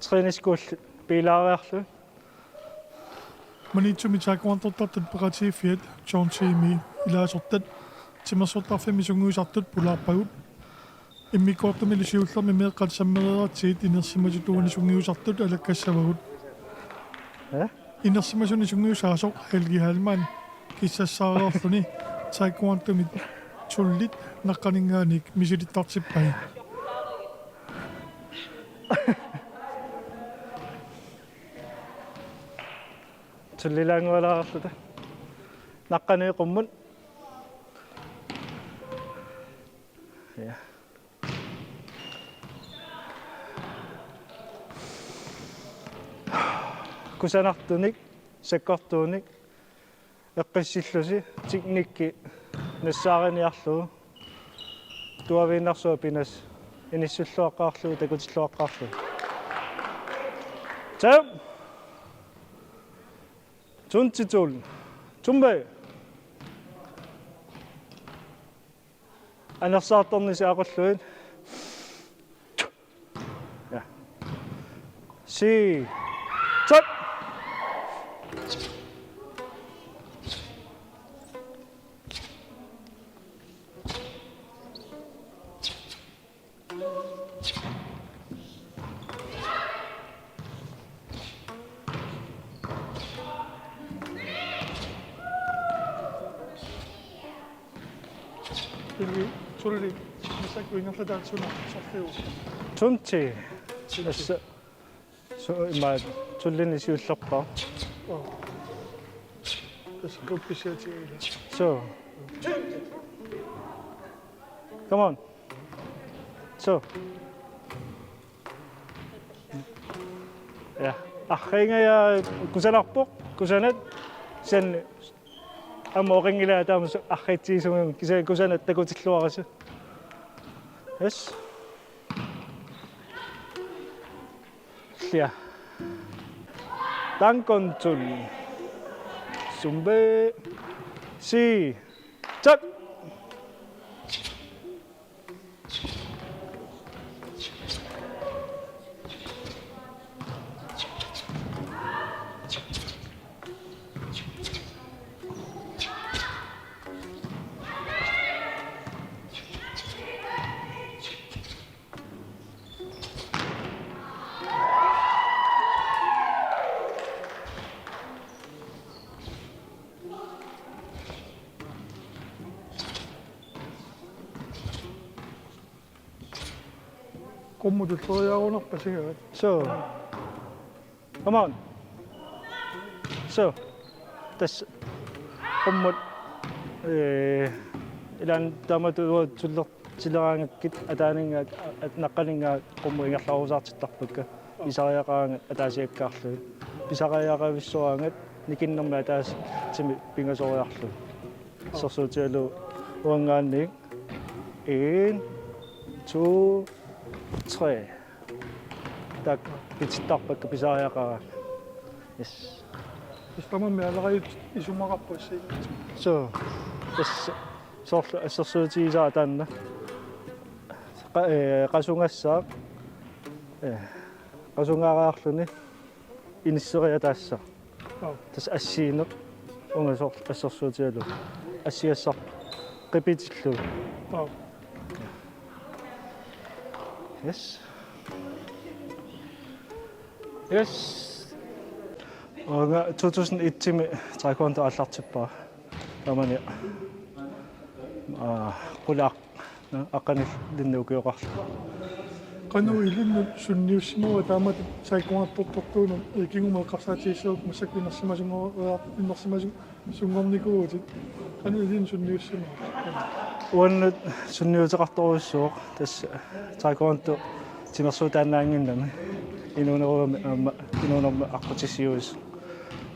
træningsskole bilagærlu. Manitsumi taekwondo-tartut peqatiiffiat John Chimi ilaasortat timersortarfimi sunguisartut pulaarpagut immikuartumi lisiullermi meeqqat sammerieratsiit inersimasituuni sungiusartut alakkassavagut inersimasuni sungiusaasoq Helgi Halman kissassaariorluni taekwondo-mit tullit naqqaninngaanik misilittartippai tullilaangualaarluta naqqaniiqummun ja kusanartunik sakkortuunik eqqissillusi tiknikki nassаарiniarlugu tuaviinnarsua pinas inissulluaqqaarlugu takutilluaqqaarlugu Tæm Tuntitul Tumbe Anersaartornisi aqulluit ja si tak tulli misakkuingerlataatsuuna sorriu tunti assa so ima tullini siullerpaa tasquppisaatiila so come on so ja arringa ja kusanarpoq kusanat sen amooringila taamus arriitsiisugun kisa kusanat takutilluarasa yes lia tankontul sumbe si tak qommutulluariarunerpasigaat so come on so tas qommut ilan tamatu tuller tileraangakkit ataaninga naqqaninga qommu ingerlarusaartittarpakka pisariaqaangat ataasiakkaarlu pisariaqavissuaangat nikinnerma ataas timi pingasoriarlu sersuutialu uangaannik 1 2 3 tak pittarpakka pisariaqaga yes istamammi alaqayut isumaqarpussii so tas sorlu assersuutiisaa taanna qasungassaaq qasungaaraarluni inisseria taassa tas assiineq ungasor assersuutialu assiassaq qipitillu yes yes Oga 2001 taekwondo allartippaa tamani qulaq aqanil linnuukiuqarlu qanu ilinnu sunniussimua taamat taekwondo-tortuunu ikinguma qarsaatiissuuk masakkinersimasungorua innersimasungornikuutit qanu ilin sunniussimua uannut sunniuteqartoruissuuq tas taekwondo timersuutaannaanginnami inuunerma aqutisiuus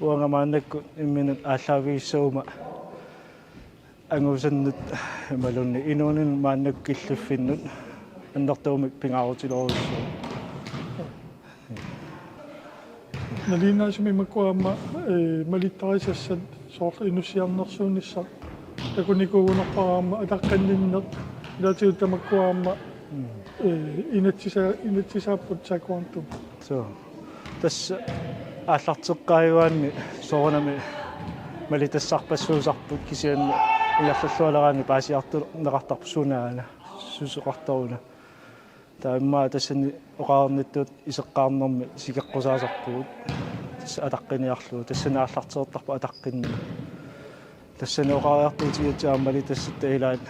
uangamaannakku imminut aalлaaviissuuma angusannut malunni inuunin maannakku illuffinnut аннэртуумик пингаарутилоруссуу налинаасуми маккуамма малиттарисассат соор инуссиарнерсуунissaq такуникуугунерпараама атаққанниннер илатиут тамаккуаама инатсисааппут сакуанту so tässä аллартеққааюаанни соорнами малитассарпассуусарпут кисианни ингерллуалераани паасиарту неқартарпу сунаана сусеқарторуна тааммаа тассани оқаарнаттуут исеққарнэрми сикеққусаасарпугут тасса атаққиниарлуу тассани ааллартеқартарпу атаққинни тассани оқаариартуутигиатсааммали тассатта илаат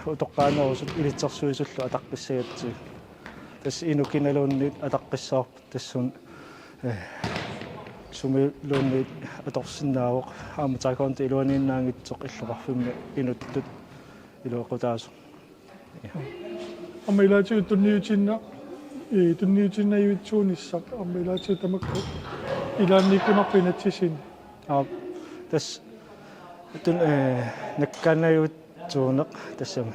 утоққаанерусут илитсерсуисуллу атаққиссагатсиг тасса инукиналуунниит атаққиссаарпу тассун сумилуунниит аторсиннаавоқ ааматаакаунт илуанииннаангитсоқ иллоқарфимми инуттут илуэқутаасо аммилаатиу тунниутинна тунниутиннаюитсуунissaq аммилаатиу тамакку илаанникунарпинатсисин тас тун наккаанаюут туунеқ тассама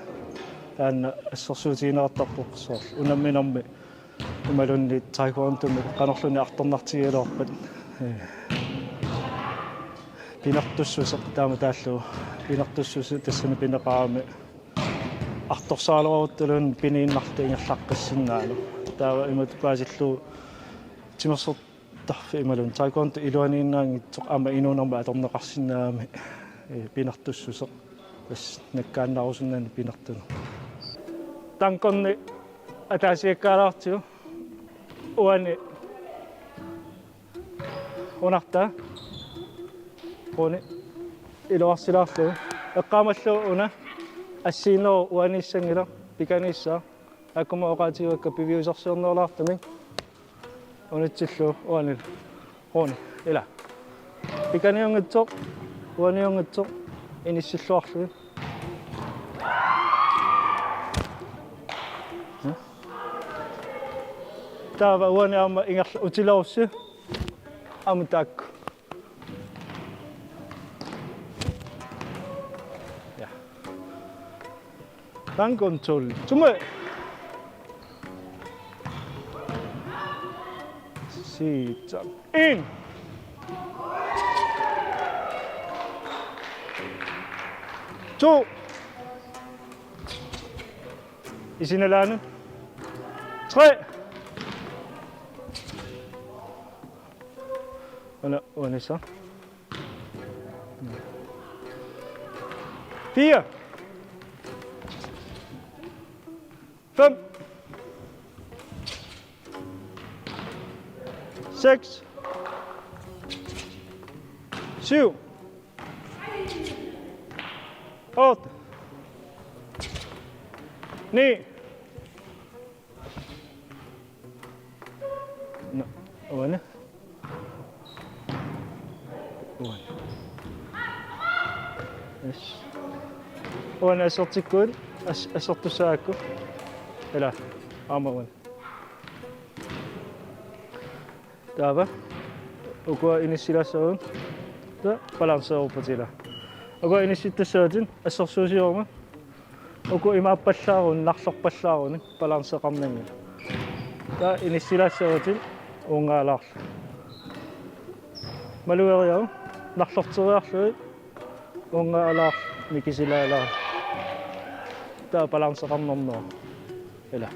таанна ассерсуутигинеқартарпоқсоор унамминарми ималунни таикуантуми канарлуни арторнартигилоорпат пинартуссусеқ таама тааллу пинартуссусу тассани пинеқарами арторсаалеруттулун пинииннарта ингерлаққиссиннаалу таава имат паасиллу тимерсертарфи ималун таикуанту илуанииннаангитсоқ ама инуунарма аторнеқарсинаами пинартуссусеқ тас наккааннарусиннаани пинартуну танконни атаасиаккаалаартиу уани унарта уни илуарсилаарлу эққаамаллу уна ассиинеру уаниссангила пиканиссаа аккума оқаатигуакка пивиусерсиорнерлаартами унитсиллу уанил уни ила пиканиунгитсоқ уаниунгитсоқ иниссиллуарлу таава уани аама ингерла утилаусси амутаакку я танконтрол туме 시작 인 조 이신을라는 tre Voilà, on est ça. 4 5 6 7 8 9 Non, voilà. وانا اسرتكون اسرت ساكو لا امون دابا وكو انيسيلاسيون دا بالانسو بوتيلا وكو انيسيتاسيون اسرسوسيوما وكو اما بالشارون نخلق بالشارون بالانسو قمنين دا انيسيلاسيون ونغالار مالويريو نخلق تسويرشوي ونغالار ميكيسيلا تا بالانس قمنمنو إلا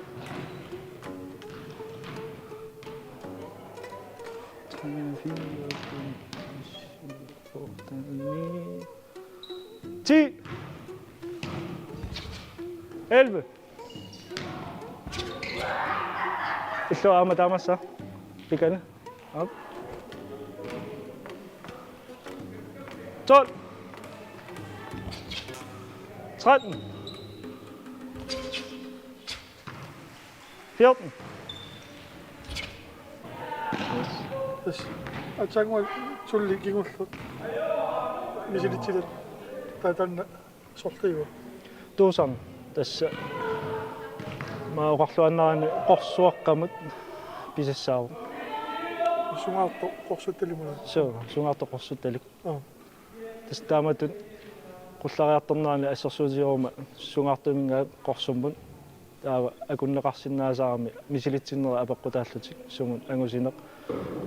تي 11 إشلو أما تامسا بيكنا أب 12 13 14 атсангуа сулли кигуллут мисилитсилат таатанна сортиуа туусан тасса маоқарлуаннарани қорсуаққамут писассааву сунгаарто қорсутталимуна сунгаарто қорсутталик тас тааматут qulлариарторнерани ассерсуутиорума сунгаартумингаа қорсуммут таава акуннеқарсинаасаарми мисилитсиннера апеққутааллутик сунгун ангусинеқ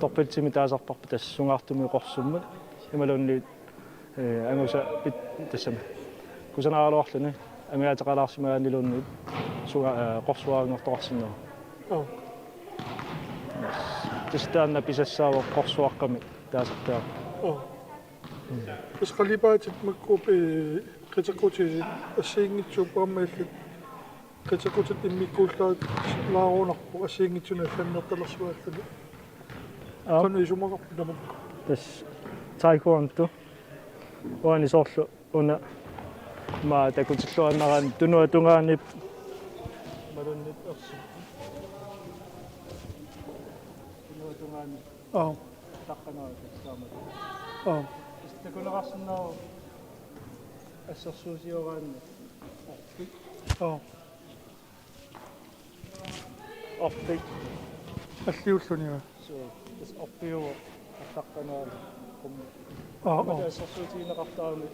торпилтими таасарпарпу тас сунгаартуми қорсуммут ималунни ангуса пит тассама кусанааралуарлуни амиатеқалаарсимагаанилуунни суга қорсуаагнэрторсиннера тестаанна писассаава корсуарками таасартаа Hvis qallipaat makkuup qitaqutiisi assiingitsuupaammaillut qitaqutut immikkuullaat laaruunarpu assiingitsuna allannertalersuaalluni qanu isumaqarpu tamakku тас таикуанту уани соорлу уна ма такутиллуаннаран тунуа тунгаанип малуннип ерсу тунуа тунгаанип таққанаа тассаама такунеқарсиннаа ассерсуусиораанни орпик аллиуллунига so das oppiu taqanaa qumma ассерсуусиинеқартаами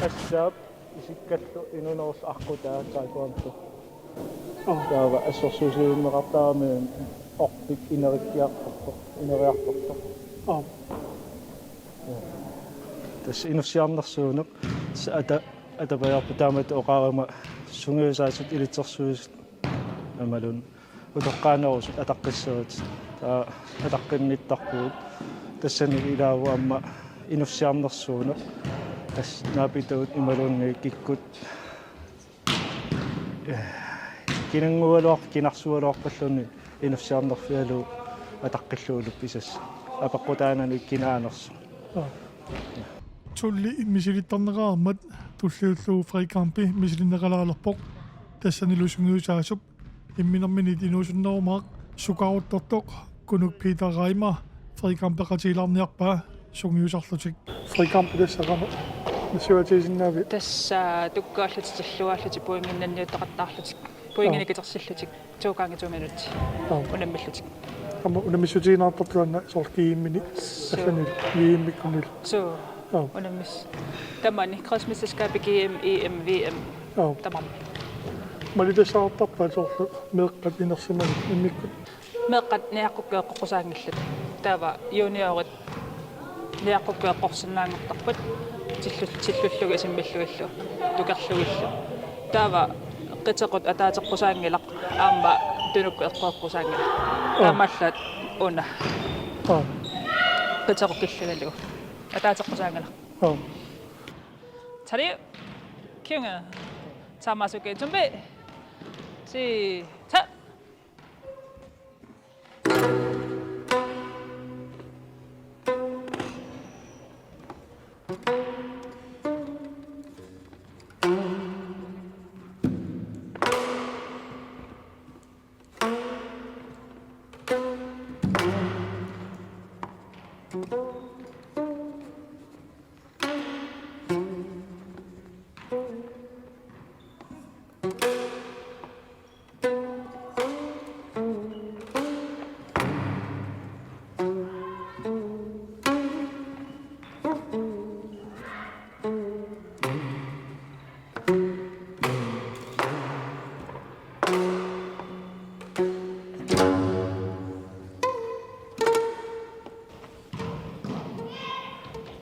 ассаап исиккаллу инунерус арқутаа таакуанту таава ассерсуусиинеқартаами орпик инериккиарпарто инериарпарто тас инуссиарнерсуунеқ атапаярпу таамат оқаарама сунгиусаасут илитсерсуусут амалун утоққаанерусут атаққиссерут таа атаққинниттарпуут тассани илаавуамма инуссиарнерсуунеқ тас наапитагут ималуунни киккут кинангуалуар кинарсуалуарпаллуни инуссиарнерфиалу атаққиллуулуп писас апаққутаанани кинаанерсу tulli misilittarneraarmat tulliullugu frikampi misilinneqalaalerpoq tassanilusungiusaasup imminerminit inuusunnerumaaq sukaruttortoq kunuk Peter Reimer frikampeqatiilarniarpaa sungiusarlutik frikampi tassaqama nasuatiisinnaavi тасса туккааллутиллуааллути пуингиннанниуттақаттаарлутик пуингиникитерсиллутик 2 gange 2 minutter унаммиллутик amma unamissutiinaartortuanna sorkiimmini тассани вииммиккунил so унаммис тамани крисмисскапи GM EM VM тамам малитасаартарпаа соорлу меэккат инерсимани иммиккут меэккат ниаққуккеэққусаангиллут таава юниорит ниаққуккеэққорсинаангортарпат тиллуллуга симмиллуиллу тукерлугиллу таава qitequt ataatеққусаангилақ аама тунукку эққуэққусаангила таамаллат уна qitequkillugallugu ataatеққусаангила 차례 키웅아 자마수게 준비 시작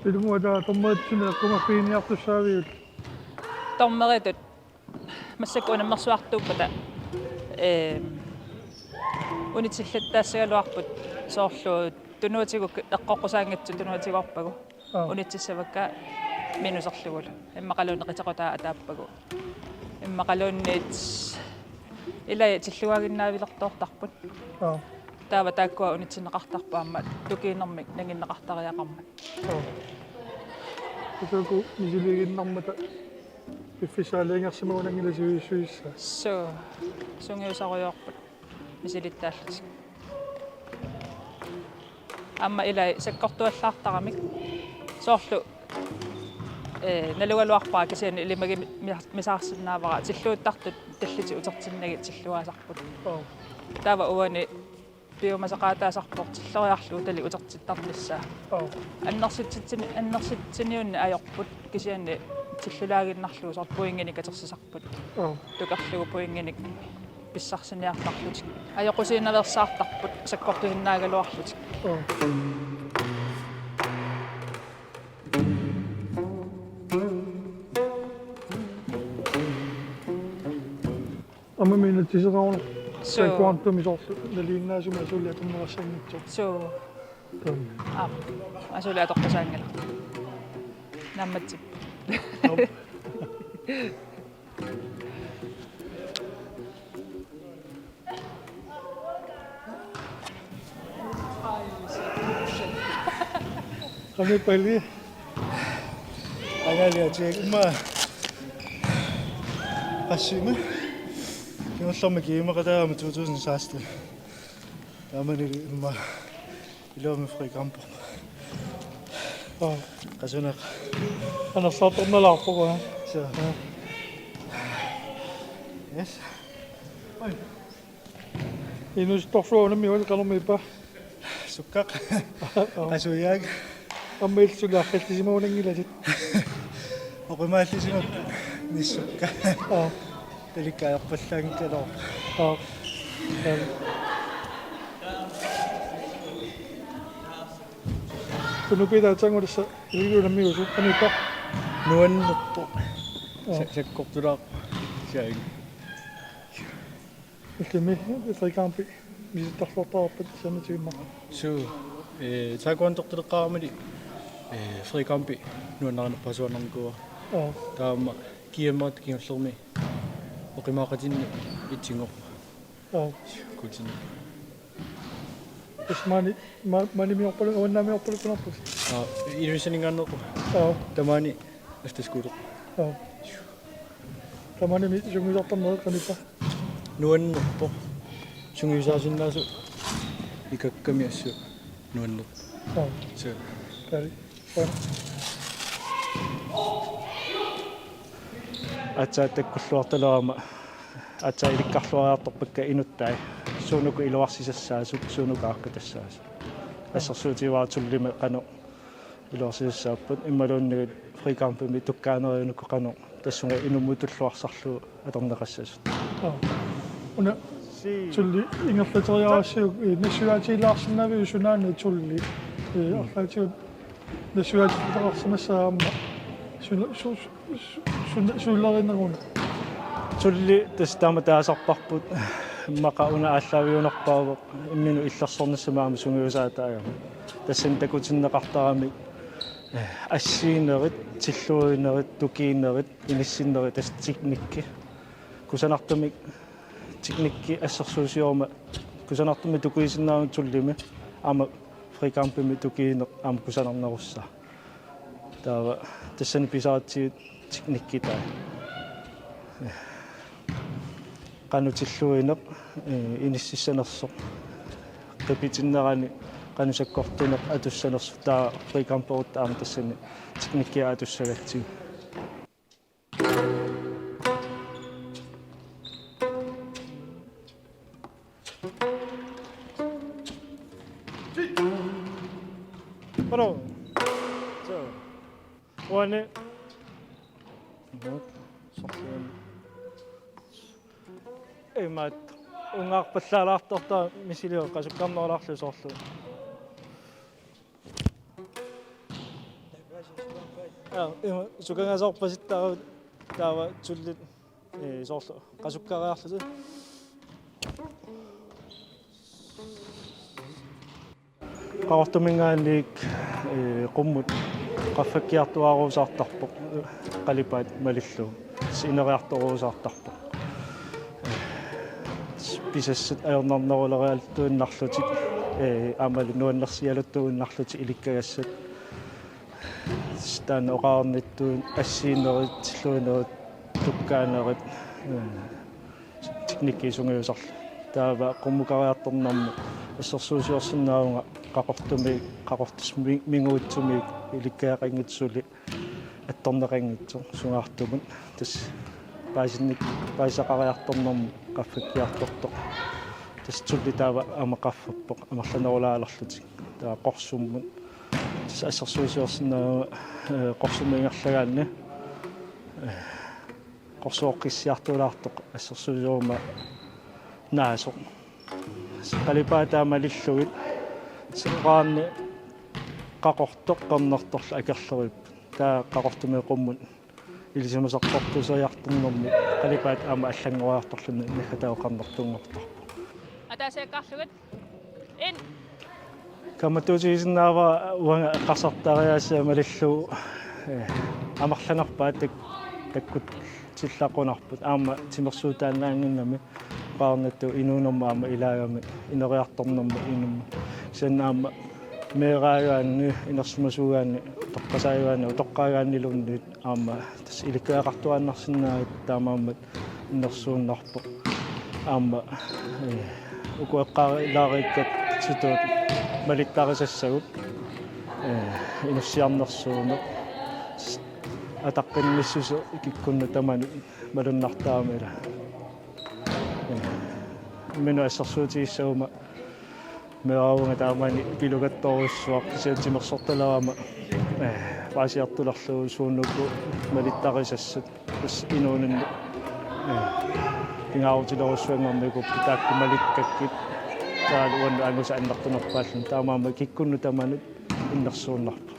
ilmuada tommaatsinna qumappiiniartussaaviut томмеритут массак унаммерсуартууппата унитсиллаттаассагалуарпут соорлу тунуутигук эққоққусаангитсу тунуутигорпагу унитсиссавакка минусерлугула иммақалуунни қитақутаа атааппагу иммақалуунниит илая тиллуагиннаавилертоортарпут таава тааккуа унитсинеқартарпаамма тукиинермик нагиннеқартариақармат тусаку мисилигиннармата пиффисаалингерсимуунангиласуиссуисса so сунгиусаруйорпут мисилиттааллутик амма илай саккортуаллаартарамик соорлу налугалуарпаа кисиани илимаги мисаарсиннаавара тиллууттартут таллити утертиннаги тиллуаасарпут таава уани биомасақаатаасарпор тиллериарлу тали утертиттарнissaа аннерситсиниунни аёрпут кисиани тиллулаагиннарлуу соор пуингини катерсисарпут тукарлугу пуингиник писсарсиниарларлутик аёқусиинаверсаартарпут саккортуиннаагалуарлутик аммамина тисераун sai quantum isorlu naliinnaasuma asuliatumnerassannitso суу асули атоққасаангала намматсип qami pali агалиатиг има ассима киуллэрми киимеқатаама 2016 таамани имма иломи фрикампо qasuna anarsaartornalaarpoqa so yes inustorsuunami ulqanermipa sukkaq qasuyaag qammiilsulaarrallisimuunangilasit oqimaallisinut nissukka talikkaajorpallaangittalor kunupita tangulassa iliguunammiusu qanipa nuannuppo sakkortulaaq saing iltimi itrikampi misittarsortarpat sanatiimma so taekwondo-torteqaramali frikampi nuannarnerpasuanarnukua taama kiammaat kiullermi oqimaaqatinni itsingoq kutin ismani manimiorpalu uannamiorpalu kunarpus irisaningaannequ tamani aftaskuuleq tamanimi sungisortarneq qanipa nuannuppo sungiusaasinaasu ikakkami assu nuannup so kari atsa takkulluartalerama atsa ilikkarluariartorpakka inuttai suunuku iluarsisassaasuk suunukaakka tassaas ассерсуутиваатуллиме qanu илуарсисааппут иммалууннигит фрикампими tukkaaneriunukku qanu тассунга инуммутуллуарсарлу аторнеқассасут уна tulli ingerlateriaasiuk nassulaatiilаарsinnavi usunaani tulli арлаатиут нассулаатилеқарсимассаама суллериннеруна tulli тастаама таасарпарпут мақа уна ааллаавиунерпаавоқ иммину иллерсорнассамаама сунгиусаатааяма тассан такутиннеқартарами ассиинерит тиллуинерит тукиинерит иниссиннерит тас техникки кусанартумик техникки ассерсуусиорма кусанартуми тукуисиннаами туллими ама фрикампими тукиинеқ ама кусанарнерусса таава тассани писаатсиут техникки таа qanutillуинеq иниссиссанерсоq qipitinnерани qanusakkortuneq atussanersu taa frikamperut aama tassani teknikkia atussagatsigu Bro. So. One. Mat ungaarpallaalaartorta misilio qasukkarnerlaarlusorlu sukangasorpasittaru taava tullit soorlu qasukkariarlutu qaortumingaanniik qummut qaffakkiartuaruusaartarpoq qalipaat malillu sineriartoruusaartarpoq писассат аернарнерулериалтуиннарлутик амали нуаннерсиалуттуиннарлути иликкагассат стан оqaarnittуин ассиинерит тиллуинерит туккаанерит техникки сунгиусарла таава qummukaриарторнарму ассерсуусиорсиннаавунга qaqortus minguutsumiik иликкаақангитсули атторнеқангитсо сунгаартумут тас паасинник паасақариарторнарму qaffakkiartortoq tas tulli taava amaqaffappoq amерланерулаалерлутик таа qorsummut tas ассерсуусиорсиннаава qorsummiingerlagaanni qorsuoqqissiartulaartoq ассерсуусиорума наасоq qalipaa taamalilluit seqaanni qaqortoq qamnertorla akerlerip taa qaqortumeeqummut илисимасаққортусаярторнэрми қалипаат аама аллангуаарторлуни нахатаоқарнертунгортарпу таасааккарлугат ин каматуусисиннаава уанга qasartariasia малиллу амарланарпаа таккут тиллақунарпут аама тимерсуутаанаангиннами qaarnattu inuunerma aama ilaagami ineriartornerma inumma sannaama meeraagaanni inersumasugaanni toqqasaayugaanni utoqqaagaannilunniit aama tas ilikuaqartuannarsinnaagit taamaammat innersuunnarpo aama ukueqqaarilaariikkat situut malittarisassagut inussiarnersuumeq ataqqinnissusu ikikkunnu tamanu malunnartaamila minu assarsuutigissauma meeraunga taamani pilugattoruissuaq kisiatimersortalaama paasiartularlugu suunnukku malittarisassut tas inuunanni tingaarutilerussuangermiku taakku malikkakkit taaluannu angusa annartunerpaallun taamaama kikkunnu tamanut innersuunnarpa